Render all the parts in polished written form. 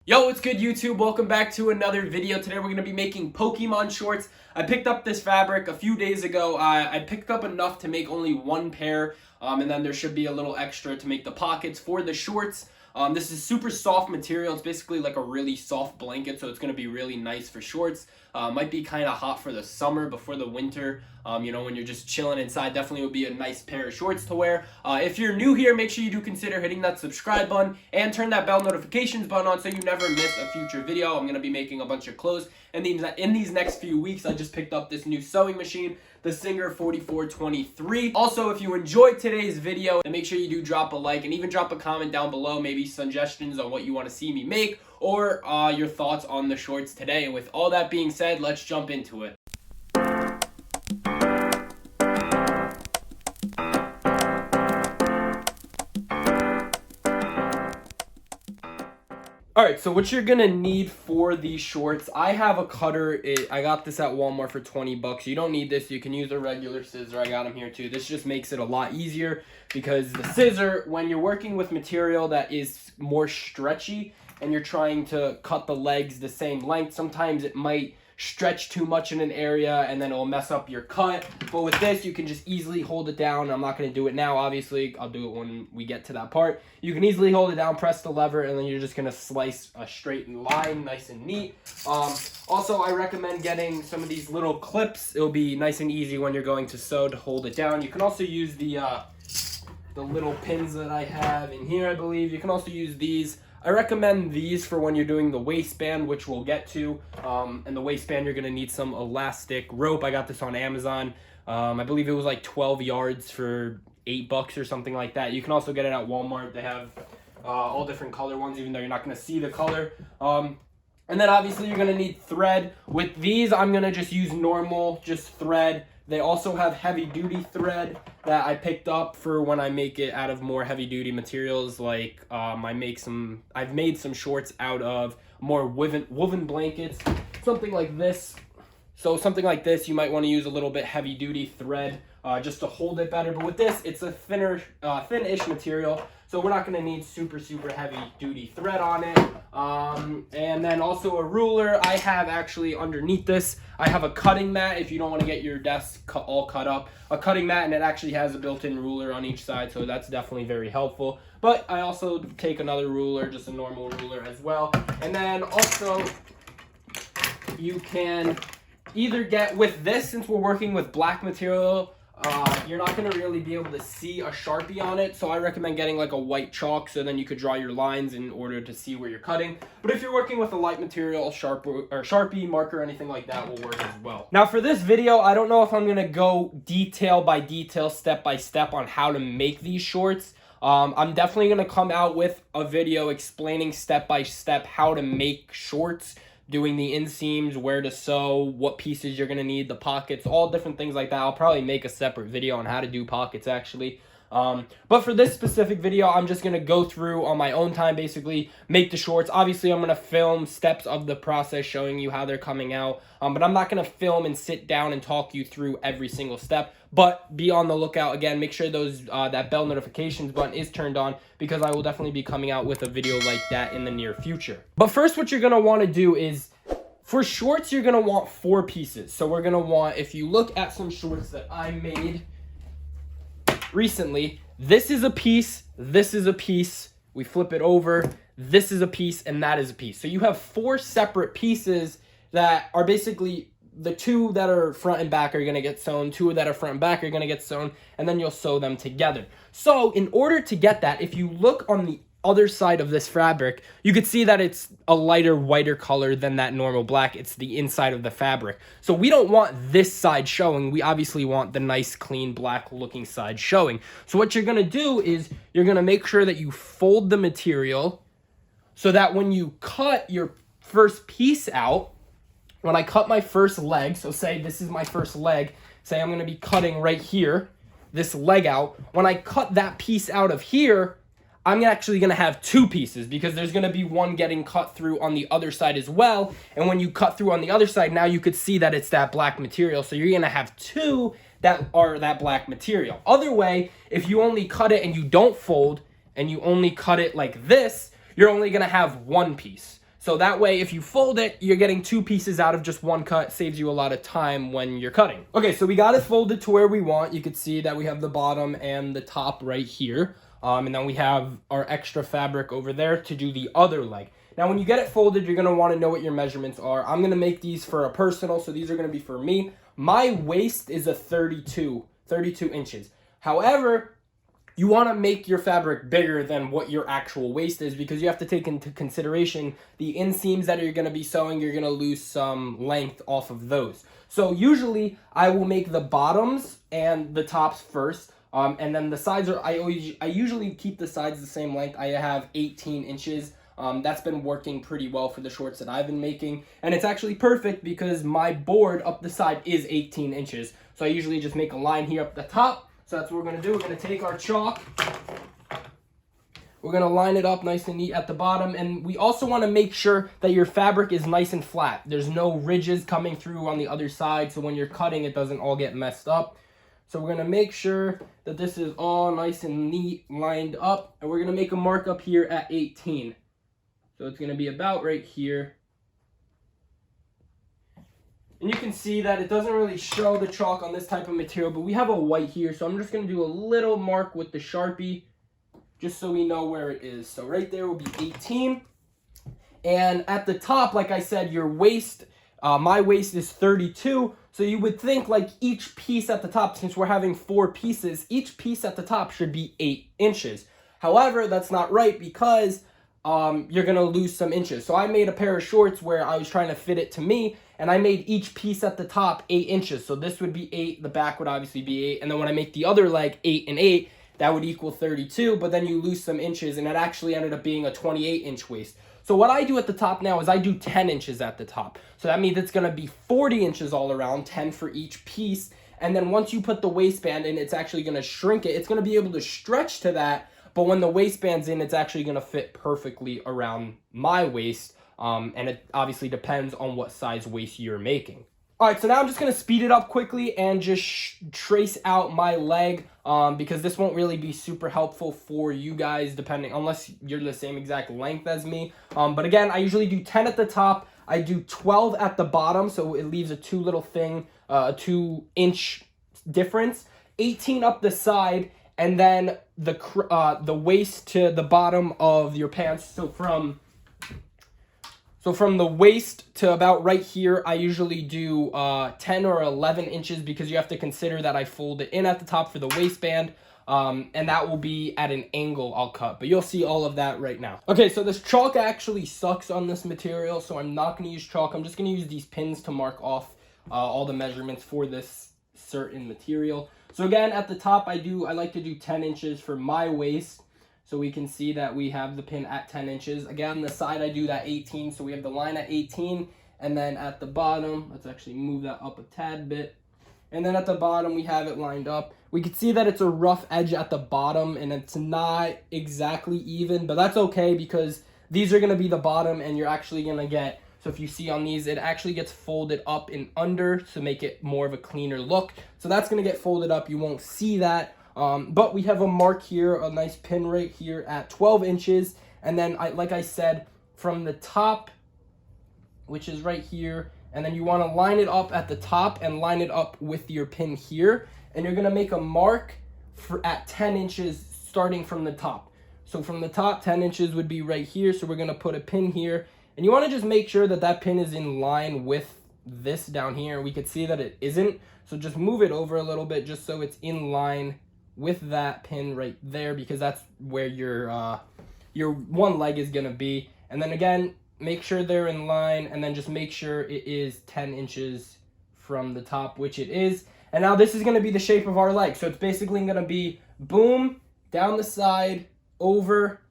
Yo, what's good YouTube? Welcome back to another video. Today we're going to be making Pokemon shorts. I picked up this fabric a few days ago. I picked up enough to make only one pair, and then there should be a little extra to make the pockets for the shorts. This is super soft material. It's basically like a really soft blanket, so it's going to be really nice for shorts. Might be kind of hot for the summer before the winter. You know, when you're just chilling inside, definitely would be a nice pair of shorts to wear. If you're new here, make sure you do consider hitting that subscribe button and turn that bell notifications button on so you never miss a future video. I'm going to be making a bunch of clothes. And in these next few weeks, I just picked up this new sewing machine, the Singer 4423. Also, if you enjoyed today's video, then make sure you do drop a like and even drop a comment down below, maybe suggestions on what you want to see me make or your thoughts on the shorts today. And with all that being said, let's jump into it. Alright, so what you're gonna need for these shorts, I have a cutter. I got this at Walmart for 20 bucks. You don't need this. You can use a regular scissor. I got them here too. This just makes it a lot easier because the scissor, when you're working with material that is more stretchy and you're trying to cut the legs the same length, sometimes it might stretch too much in an area and then it'll mess up your cut. But with this, you can just easily hold it down. I'm not going to do it now, obviously. I'll do it when we get to that part. You can easily hold it down, press the lever, and then you're just going to slice a straight line, nice and neat. Also, I recommend getting some of these little clips. It'll be nice and easy when you're going to sew to hold it down. You can also use the little pins that I have in here, I believe. You can also use these. I recommend these for when you're doing the waistband, which we'll get to. And the waistband, you're going to need some elastic rope. I got this on Amazon. I believe it was like 12 yards for $8 or something like that. You can also get it at Walmart. They have all different color ones, even though you're not going to see the color. And then obviously you're going to need thread. With these, I'm going to just use normal, just thread. They also have heavy duty thread that I picked up for when I make it out of more heavy duty materials. Like I've made some shorts out of more woven blankets, something like this. So something like this, you might want to use a little bit heavy duty thread just to hold it better. But with this, it's a thin-ish material. So we're not going to need super heavy duty thread on it. And then also a ruler. I have actually underneath this, I have a cutting mat if you don't want to get your desk all cut up. A cutting mat, and it actually has a built-in ruler on each side, so that's definitely very helpful. But I also take another ruler, just a normal ruler as well. And then also you can either get with this, since we're working with black material, you're not going to really be able to see a Sharpie on it, so I recommend getting like a white chalk so then you could draw your lines in order to see where you're cutting. But if you're working with a light material, Sharpie, marker, anything like that will work as well. Now for this video, I don't know if I'm going to go detail by detail, step by step on how to make these shorts. I'm definitely going to come out with a video explaining step by step how to make shorts, doing the inseams, where to sew, what pieces you're going to need, the pockets, all different things like that. I'll probably make a separate video on how to do pockets actually. But for this specific video, I'm just going to go through on my own time, basically make the shorts. Obviously, I'm going to film steps of the process showing you how they're coming out. But I'm not going to film and sit down and talk you through every single step. But be on the lookout. Again, make sure that bell notifications button is turned on because I will definitely be coming out with a video like that in the near future. But first, what you're going to want to do is, for shorts, you're going to want 4 pieces. So we're going to want, if you look at some shorts that I made recently, this is a piece, this is a piece, we flip it over, this is a piece, and that is a piece. So you have 4 separate pieces that are basically the 2 that are front and back are going to get sewn, 2 that are front and back are going to get sewn, and then you'll sew them together. So in order to get that, if you look on the other side of this fabric, you could see that it's a lighter, whiter color than that normal black. It's the inside of the fabric. So we don't want this side showing. We obviously want the nice, clean, black looking side showing. So what you're going to do is you're going to make sure that you fold the material so that when you cut your first piece out, when I cut my first leg, so say this is my first leg, say I'm going to be cutting right here, this leg out. When I cut that piece out of here, I'm actually going to have 2 pieces because there's going to be one getting cut through on the other side as well. And when you cut through on the other side, now you could see that it's that black material. So you're going to have 2 that are that black material. Other way, if you only cut it and you don't fold and you only cut it like this, you're only going to have 1 piece. So that way, if you fold it, you're getting 2 pieces out of just 1 cut. Saves you a lot of time when you're cutting. Okay, so we got it folded to where we want. You can see that we have the bottom and the top right here. And then we have our extra fabric over there to do the other leg. Now, when you get it folded, you're going to want to know what your measurements are. I'm going to make these for a personal, so these are going to be for me. My waist is a 32 inches. However, you want to make your fabric bigger than what your actual waist is, because you have to take into consideration the inseams that you're going to be sewing. You're going to lose some length off of those. So usually I will make the bottoms and the tops first. And then the sides are, I usually keep the sides the same length. I have 18 inches. That's been working pretty well for the shorts that I've been making. And it's actually perfect because my board up the side is 18 inches. So I usually just make a line here up the top. So that's what we're going to do. We're going to take our chalk. We're going to line it up nice and neat at the bottom. And we also want to make sure that your fabric is nice and flat. There's no ridges coming through on the other side. So when you're cutting, it doesn't all get messed up. So we're going to make sure that this is all nice and neat lined up. And we're going to make a mark up here at 18. So it's going to be about right here. And you can see that it doesn't really show the chalk on this type of material, but we have a white here. So I'm just going to do a little mark with the Sharpie just so we know where it is. So right there will be 18. And at the top, like I said, your waist, my waist is 32. So you would think like each piece at the top, since we're having 4 pieces, each piece at the top should be 8 inches. However, that's not right because you're going to lose some inches. So I made a pair of shorts where I was trying to fit it to me, and I made each piece at the top 8 inches. So this would be 8, the back would obviously be 8, and then when I make the other leg 8 and 8, that would equal 32, but then you lose some inches, and it actually ended up being a 28-inch waist. So what I do at the top now is I do 10 inches at the top. So that means it's going to be 40 inches all around, 10 for each piece. And then once you put the waistband in, it's actually going to shrink it. It's going to be able to stretch to that, but when the waistband's in, it's actually going to fit perfectly around my waist. And it obviously depends on what size waist you're making. All right, so now I'm just going to speed it up quickly and just trace out my leg because this won't really be super helpful for you guys unless you're the same exact length as me. But again, I usually do 10 at the top. I do 12 at the bottom, so it leaves a 2-inch difference. 18 up the side, and then the waist to the bottom of your pants. So from the waist to about right here, I usually do 10 or 11 inches because you have to consider that I fold it in at the top for the waistband. And that will be at an angle I'll cut. But you'll see all of that right now. Okay, so this chalk actually sucks on this material, so I'm not going to use chalk. I'm just going to use these pins to mark off all the measurements for this certain material. So again, at the top, I like to do 10 inches for my waist. So we can see that we have the pin at 10 inches. Again, on the side, I do that 18. So we have the line at 18. And then at the bottom, let's actually move that up a tad bit. And then at the bottom, we have it lined up. We can see that it's a rough edge at the bottom, and it's not exactly even. But that's okay because these are going to be the bottom, and you're actually going to get... So if you see on these, it actually gets folded up and under to make it more of a cleaner look. So that's going to get folded up. You won't see that. But we have a mark here, a nice pin right here at 12 inches. And then, like I said, from the top, which is right here, and then you want to line it up at the top and line it up with your pin here. And you're going to make a mark at 10 inches starting from the top. So from the top, 10 inches would be right here. So we're going to put a pin here. And you want to just make sure that that pin is in line with this down here. We could see that it isn't. So just move it over a little bit just so it's in line with that pin right there, because that's where your one leg is going to be. And then again, make sure they're in line, and then just make sure it is 10 inches from the top, which it is. And now this is going to be the shape of our leg. So it's basically going to be boom, down the side, over,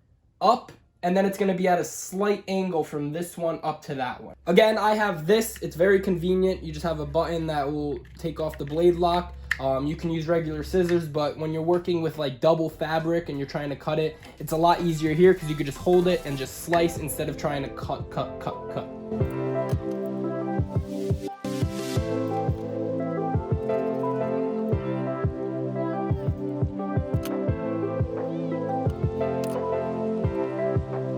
up, and then it's going to be at a slight angle from this one up to that one. Again, I have this. It's very convenient. You just have a button that will take off the blade lock. You can use regular scissors, but when you're working with like double fabric and you're trying to cut it, it's a lot easier here because you could just hold it and just slice instead of trying to cut.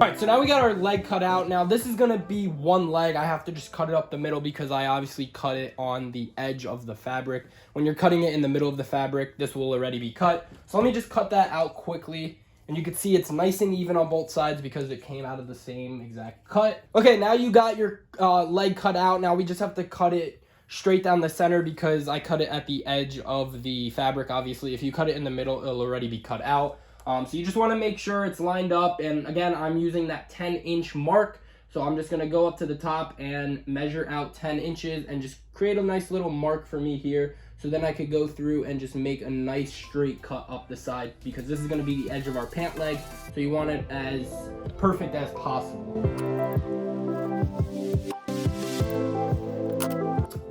Alright, so now we got our leg cut out. Now this is gonna be one leg. I have to just cut it up the middle because I obviously cut it on the edge of the fabric. When you're cutting it in the middle of the fabric, this will already be cut. So let me just cut that out quickly. And you can see it's nice and even on both sides because it came out of the same exact cut. Okay, now you got your leg cut out. Now we just have to cut it straight down the center because I cut it at the edge of the fabric. Obviously, if you cut it in the middle, it'll already be cut out. So you just want to make sure it's lined up. And again, I'm using that 10-inch mark. So I'm just going to go up to the top and measure out 10 inches and just create a nice little mark for me here. So then I could go through and just make a nice straight cut up the side because this is going to be the edge of our pant leg. So you want it as perfect as possible.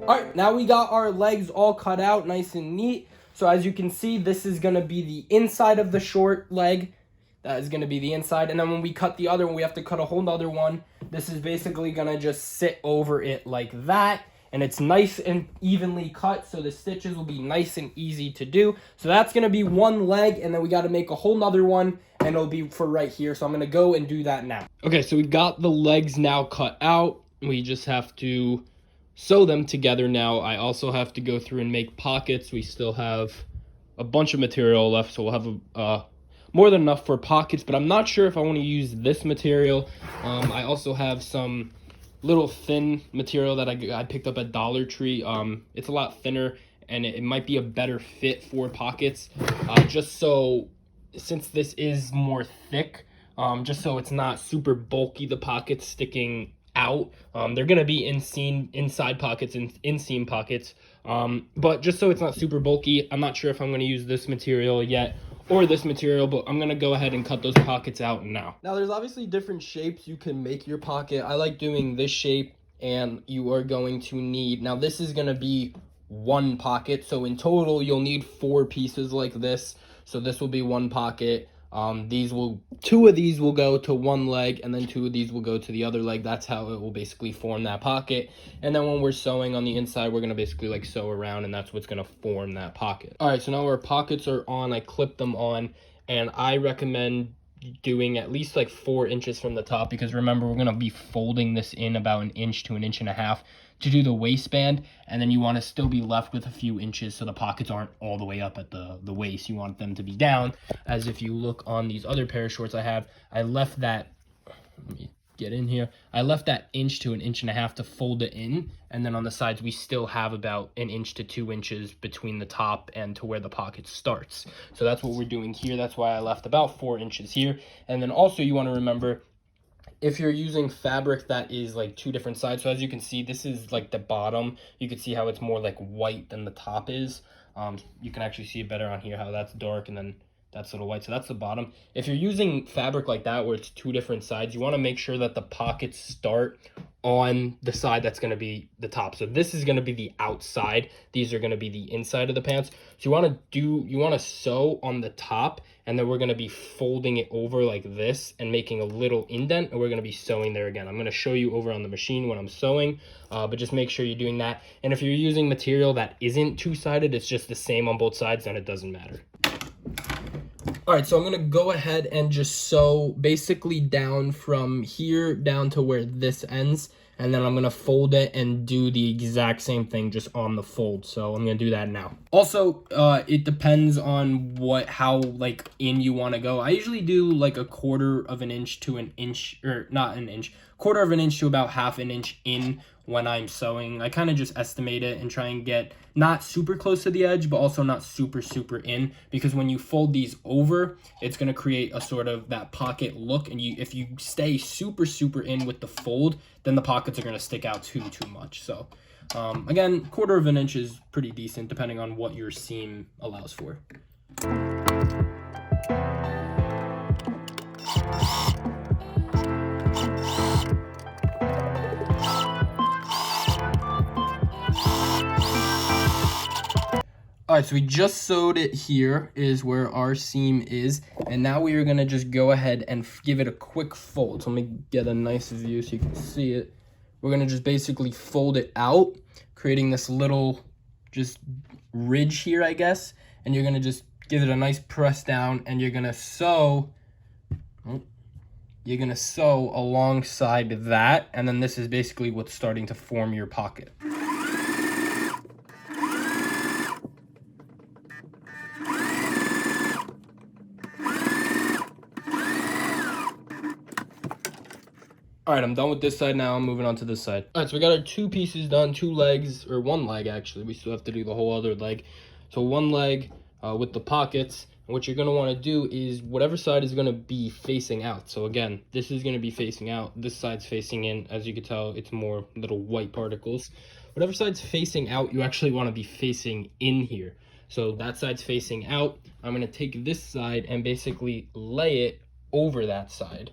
All right, now we got our legs all cut out nice and neat. So as you can see, this is going to be the inside of the short leg. That is going to be the inside. And then when we cut the other one, we have to cut a whole nother one. This is basically going to just sit over it like that. And it's nice and evenly cut, so the stitches will be nice and easy to do. So that's going to be one leg, and then we got to make a whole nother one, and it'll be for right here. So I'm going to go and do that now. Okay, so we got the legs now cut out. We just have to sew them together now. I also have to go through and make pockets. We still have a bunch of material left, so we'll have more than enough for pockets, but I'm not sure if I want to use this material. I also have some little thin material that I picked up at Dollar Tree. It's a lot thinner and it might be a better fit for pockets, just so since this is more thick, just so it's not super bulky, the pockets sticking out. They're gonna be inside pockets and inseam pockets, but just so it's not super bulky, I'm not sure if I'm gonna use this material yet or this material, but I'm gonna go ahead and cut those pockets out now. Now there's obviously different shapes you can make your pocket. I like doing this shape, and you are going to need, now this is gonna be one pocket, so in total you'll need 4 pieces like this. So this will be one pocket. Two of these will go to one leg, and then 2 of these will go to the other leg. That's how it will basically form that pocket. And then when we're sewing on the inside, we're gonna basically like sew around, and that's what's gonna form that pocket. All right, so now our pockets are on. I clipped them on, and I recommend doing at least like 4 inches from the top, because remember, we're gonna be folding this in about 1 inch to 1.5 inches to do the waistband, and then you want to still be left with a few inches so the pockets aren't all the way up at the waist. You want them to be down, as if you look on these other pair of shorts I have, I left that, let me get in here, I left that 1 inch to 1.5 inches to fold it in, and then on the sides we still have about 1 inch to 2 inches between the top and to where the pocket starts. So that's what we're doing here. That's why I left about 4 inches here. And then also you want to remember, if you're using fabric that is like 2 different sides, so as you can see, this is like the bottom. You can see how it's more like white than the top is. You can actually see it better on here, how that's dark and then that's a little white. So that's the bottom. If you're using fabric like that where it's 2 different sides, you want to make sure that the pockets start on the side that's going to be the top. So this is going to be the outside. These are going to be the inside of the pants. So you want to sew on the top, and then we're going to be folding it over like this and making a little indent, and we're going to be sewing there again. I'm going to show you over on the machine when I'm sewing, but just make sure you're doing that. And if you're using material that isn't 2-sided, it's just the same on both sides, then it doesn't matter. All right, so I'm gonna go ahead and just sew basically down from here down to where this ends, and then I'm gonna fold it and do the exact same thing just on the fold. So I'm gonna do that now. Also, it depends on how like in you wanna go. I usually do like 1/4 of an inch to an inch, or not an inch, 1/4 of an inch to about 1/2 inch in when I'm sewing. I kind of just estimate it and try and get not super close to the edge, but also not super in, because when you fold these over, it's going to create a sort of that pocket look, and if you stay super in with the fold, then the pockets are going to stick out too much. So again, 1/4 of an inch is pretty decent depending on what your seam allows for. All right, so we just sewed it. Here is where our seam is, and now we are gonna just go ahead and give it a quick fold. So let me get a nice view so you can see it. We're gonna just basically fold it out, creating this little just ridge here, I guess, and you're gonna just give it a nice press down, and you're gonna sew. you're gonna sew alongside that, and then this is basically what's starting to form your pocket. All right, I'm done with this side now. I'm moving on to this side. All right, so we got our 2 pieces done, 2 legs, or 1 leg actually. We still have to do the whole other leg. So 1 leg with the pockets. And what you're gonna wanna do is whatever side is gonna be facing out. So again, this is gonna be facing out. This side's facing in. As you can tell, it's more little white particles. Whatever side's facing out, you actually wanna be facing in here. So that side's facing out. I'm gonna take this side and basically lay it over that side.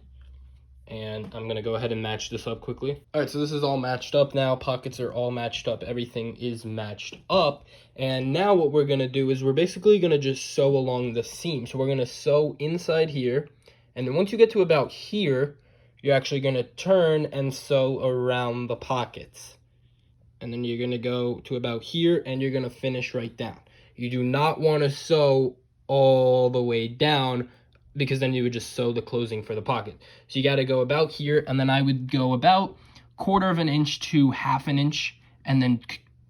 And I'm gonna go ahead and match this up quickly. All right, so this is all matched up now. Pockets are all matched up. Everything is matched up. And now what we're gonna do is we're basically gonna just sew along the seam. So we're gonna sew inside here. And then once you get to about here, you're actually gonna turn and sew around the pockets. And then you're gonna go to about here and you're gonna finish right down. You do not wanna sew all the way down, because then you would just sew the closing for the pocket. So you got to go about here, and then I would go about 1/4 of an inch to 1/2 an inch, and then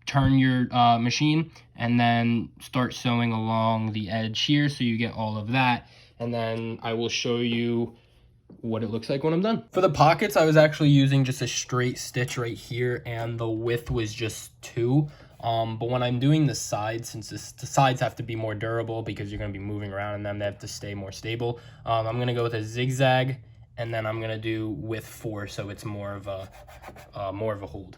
turn your machine, and then start sewing along the edge here so you get all of that. And then I will show you what it looks like when I'm done. For the pockets, I was actually using just a straight stitch right here, and the width was just 2. But when I'm doing the sides, since the sides have to be more durable because you're going to be moving around in them, they have to stay more stable. I'm going to go with a zigzag, and then I'm going to do width 4, so it's more of a hold.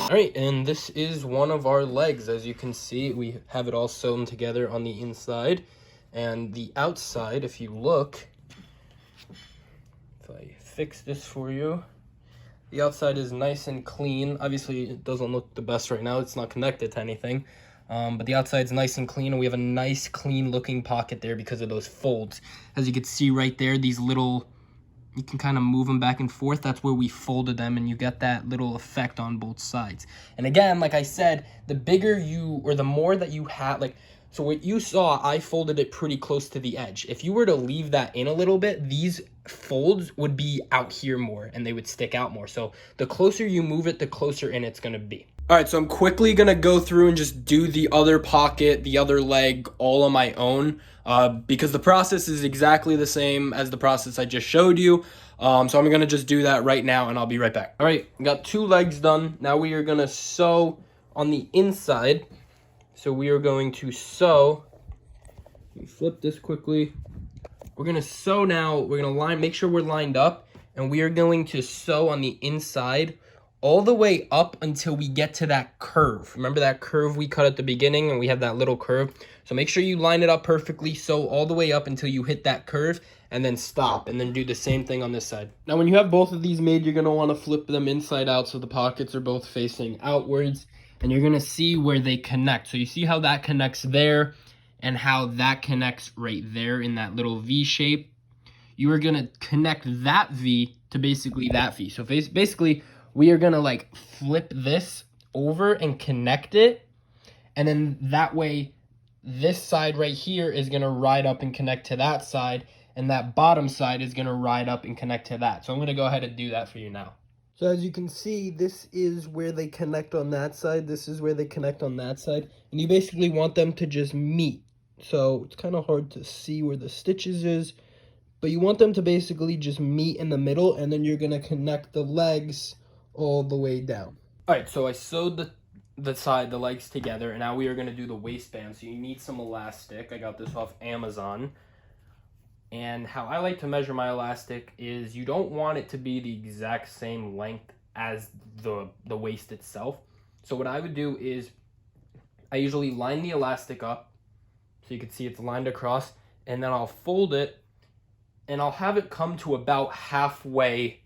All right, and this is one of our legs. As you can see, we have it all sewn together on the inside, and the outside, if you look, if I fix this for you, the outside is nice and clean. Obviously, it doesn't look the best right now. It's not connected to anything, but the outside's nice and clean, and we have a nice, clean-looking pocket there because of those folds. As you can see right there, these little, you can kind of move them back and forth. That's where we folded them, and you get that little effect on both sides. And again, like I said, the bigger you, or the more that you have, like, so what you saw, I folded it pretty close to the edge. If you were to leave that in a little bit, these folds would be out here more, and they would stick out more. So the closer you move it, the closer in it's gonna be. All right, so I'm quickly gonna go through and just do the other pocket, the other leg, all on my own, because the process is exactly the same as the process I just showed you. So I'm gonna just do that right now, and I'll be right back. All right, got 2 legs done. Now we are gonna sew on the inside. So we are going to sew. Let me flip this quickly. We're gonna sew now. We're gonna make sure we're lined up, and we are going to sew on the inside all the way up until we get to that curve. Remember that curve we cut at the beginning, and we have that little curve? So make sure you line it up perfectly, sew all the way up until you hit that curve, and then stop, and then do the same thing on this side. Now when you have both of these made, you're gonna wanna flip them inside out so the pockets are both facing outwards, and you're gonna see where they connect. So you see how that connects there, and how that connects right there in that little V shape. You are gonna connect that V to basically that V. So basically, we are gonna like flip this over and connect it, and then that way this side right here is gonna ride up and connect to that side, and that bottom side is gonna ride up and connect to that. So I'm gonna go ahead and do that for you now. So as you can see, this is where they connect on that side, this is where they connect on that side, and you basically want them to just meet. So it's kind of hard to see where the stitches is, but you want them to basically just meet in the middle, and then you're gonna connect the legs all the way down. All right, so I sewed the legs together, and now we are gonna do the waistband. So you need some elastic. I got this off Amazon. And how I like to measure my elastic is you don't want it to be the exact same length as the waist itself. So what I would do is I usually line the elastic up so you can see it's lined across, and then I'll fold it and I'll have it come to about halfway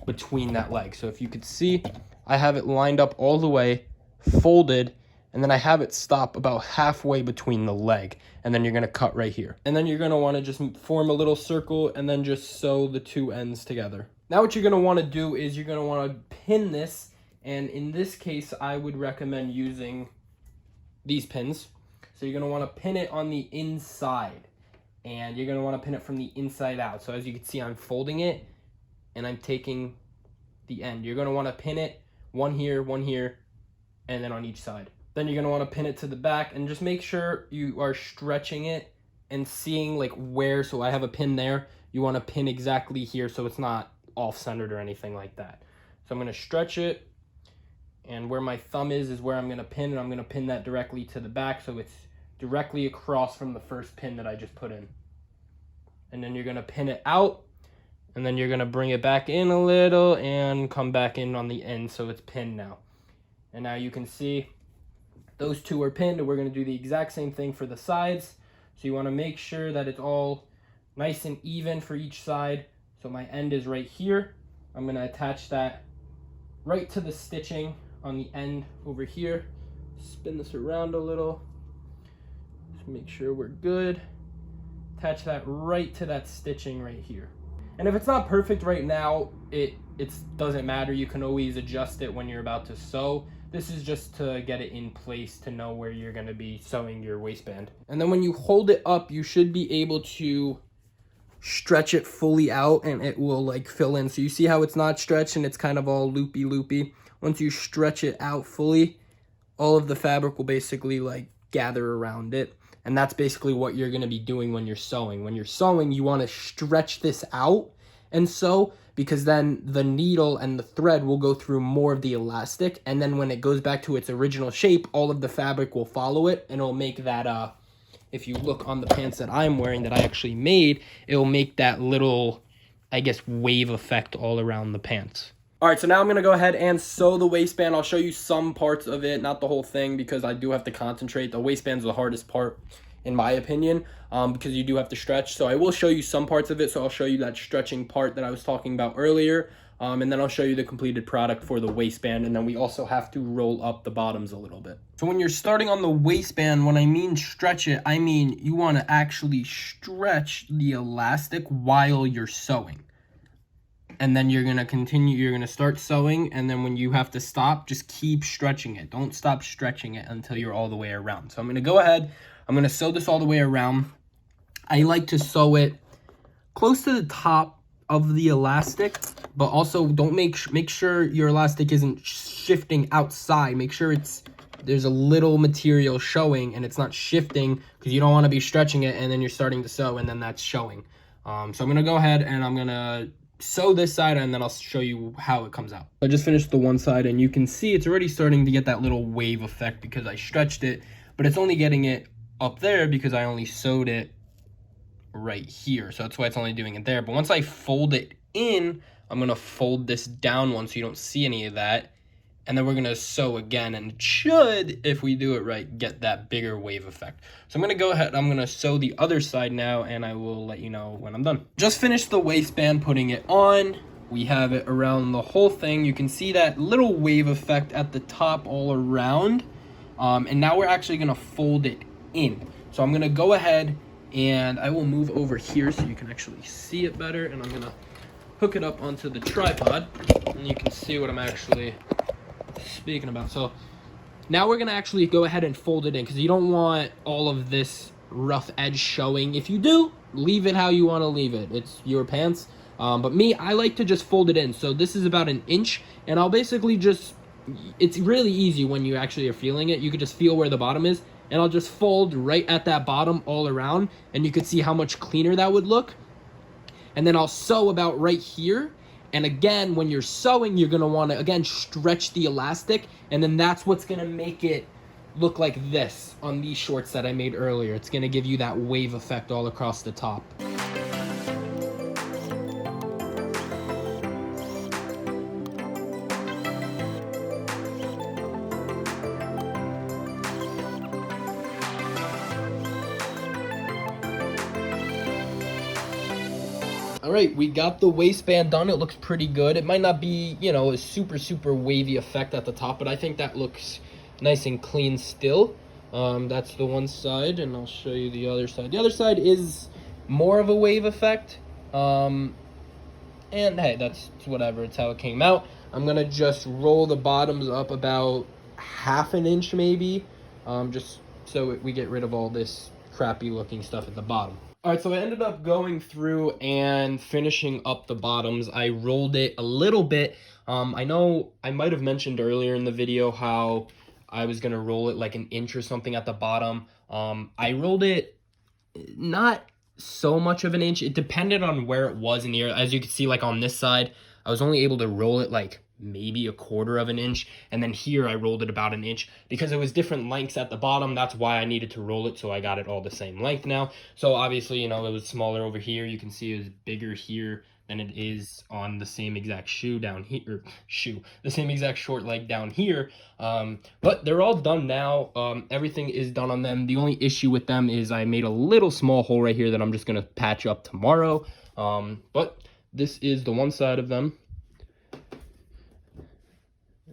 between that leg. So if you could see, I have it lined up all the way, folded, and then I have it stop about halfway between the leg, and then you're gonna cut right here. And then you're gonna wanna just form a little circle and then just sew the two ends together. Now what you're gonna wanna do is you're gonna wanna pin this, and in this case, I would recommend using these pins. So you're gonna wanna pin it on the inside, and you're gonna wanna pin it from the inside out. So as you can see, I'm folding it, and I'm taking the end. You're gonna wanna pin it one here, and then on each side. Then you're gonna wanna pin it to the back, and just make sure you are stretching it and seeing like where, so I have a pin there, you wanna pin exactly here so it's not off-centered or anything like that. So I'm gonna stretch it, and where my thumb is where I'm gonna pin, and I'm gonna pin that directly to the back so it's directly across from the first pin that I just put in. And then you're gonna pin it out, and then you're gonna bring it back in a little and come back in on the end so it's pinned now. And now you can see those two are pinned, and we're gonna do the exact same thing for the sides. So you wanna make sure that it's all nice and even for each side. So my end is right here. I'm gonna attach that right to the stitching on the end over here. Spin this around a little. Just make sure we're good. Attach that right to that stitching right here. And if it's not perfect right now, it doesn't matter. You can always adjust it when you're about to sew. This is just to get it in place to know where you're gonna be sewing your waistband. And then when you hold it up, you should be able to stretch it fully out, and it will like fill in. So you see how it's not stretched and it's kind of all loopy. Once you stretch it out fully, all of the fabric will basically like gather around it. And that's basically what you're gonna be doing when you're sewing. When you're sewing, you wanna stretch this out and sew, because then the needle and the thread will go through more of the elastic, and then when it goes back to its original shape, all of the fabric will follow it, and it'll make that, if you look on the pants that I'm wearing that I actually made, it'll make that little, I guess, wave effect all around the pants. All right, so now I'm gonna go ahead and sew the waistband. I'll show you some parts of it, not the whole thing, because I do have to concentrate. The waistband's the hardest part, in my opinion, because you do have to stretch. So I will show you some parts of it. So I'll show you that stretching part that I was talking about earlier, and then I'll show you the completed product for the waistband, and then we also have to roll up the bottoms a little bit. So when you're starting on the waistband, when I mean stretch it, I mean you want to actually stretch the elastic while you're sewing. And then you're going to continue, you're going to start sewing, and then when you have to stop, just keep stretching it. Don't stop stretching it until you're all the way around. So I'm going to go ahead, I'm going to sew this all the way around. I like to sew it close to the top of the elastic, but also don't make sure your elastic isn't shifting outside. Make sure there's a little material showing and it's not shifting, because you don't want to be stretching it and then you're starting to sew and then that's showing. So I'm going to go ahead and I'm going to sew this side, and then I'll show you how it comes out. I just finished the one side, and you can see it's already starting to get that little wave effect because I stretched it, but it's only getting it up there because I only sewed it right here. So that's why it's only doing it there. But once I fold it in, I'm going to fold this down one so you don't see any of that. And then we're going to sew again, and it should, if we do it right, get that bigger wave effect. So I'm going to go ahead, I'm going to sew the other side now, and I will let you know when I'm done. Just finished the waistband, putting it on. We have it around the whole thing. You can see that little wave effect at the top all around. And now we're actually going to fold it in. So I'm going to go ahead, and I will move over here so you can actually see it better. And I'm going to hook it up onto the tripod, and you can see what I'm actually speaking about. So now we're gonna actually go ahead and fold it in, because you don't want all of this rough edge showing. If you do, leave it how you want to leave it. It's your pants. But me, I like to just fold it in. So this is about 1 inch, and I'll basically just, it's really easy when you actually are feeling it. You could just feel where the bottom is, and I'll just fold right at that bottom all around, and you could see how much cleaner that would look. And then I'll sew about right here. And again, when you're sewing, you're going to want to, again, stretch the elastic. And then that's what's going to make it look like this on these shorts that I made earlier. It's going to give you that wave effect all across the top. All right, we got the waistband done. It looks pretty good. It might not be, you know, a super wavy effect at the top, but I think that looks nice and clean still. That's the one side, and I'll show you the other side. The other side is more of a wave effect. And hey, that's whatever. It's how it came out. I'm gonna just roll the bottoms up about half an inch maybe, just so we get rid of all this crappy looking stuff at the bottom. All right, so I ended up going through and finishing up the bottoms. I rolled it a little bit. I know I might have mentioned earlier in the video how I was gonna roll it like an inch or something at the bottom. I rolled it not so much of an inch. It depended on where it was in the air. As you can see, like on this side, I was only able to roll it like maybe a quarter of an inch, and then here I rolled it about an inch because it was different lengths at the bottom. That's why I needed to roll it, so I got it all the same length now. So obviously, you know, it was smaller over here. You can see it was bigger here than it is on the same exact shoe down here, or the same exact short leg down here. But they're all done now. Everything is done on them. The only issue with them is I made a little small hole right here that I'm just gonna patch up tomorrow. But this is the one side of them,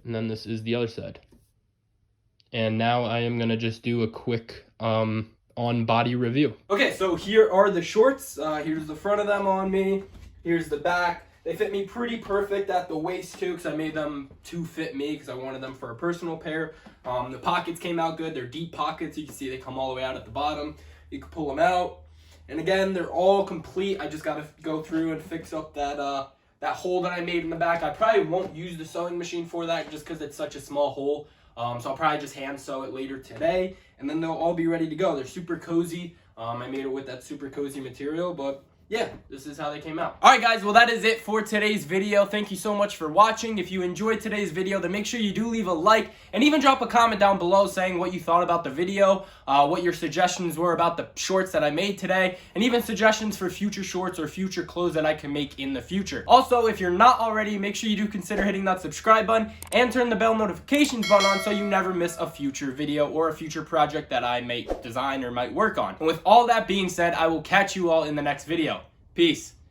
and then this is the other side. And now I am gonna just do a quick on body review. Okay, so here are the shorts. Here's the front of them on me. Here's the back. They fit me pretty perfect at the waist too, because I made them to fit me because I wanted them for a personal pair. The pockets came out good. They're deep pockets. You can see they come all the way out at the bottom. You can pull them out. And again, they're all complete. I just got to go through and fix up that that hole that I made in the back. I probably won't use the sewing machine for that just because it's such a small hole. So I'll probably just hand sew it later today, and then they'll all be ready to go. They're super cozy. I made it with that super cozy material, but yeah, this is how they came out. All right, guys, well, that is it for today's video. Thank you so much for watching. If you enjoyed today's video, then make sure you do leave a like and even drop a comment down below saying what you thought about the video, what your suggestions were about the shorts that I made today, and even suggestions for future shorts or future clothes that I can make in the future. Also, if you're not already, make sure you do consider hitting that subscribe button and turn the bell notifications button on so you never miss a future video or a future project that I may design or might work on. And with all that being said, I will catch you all in the next video. Peace.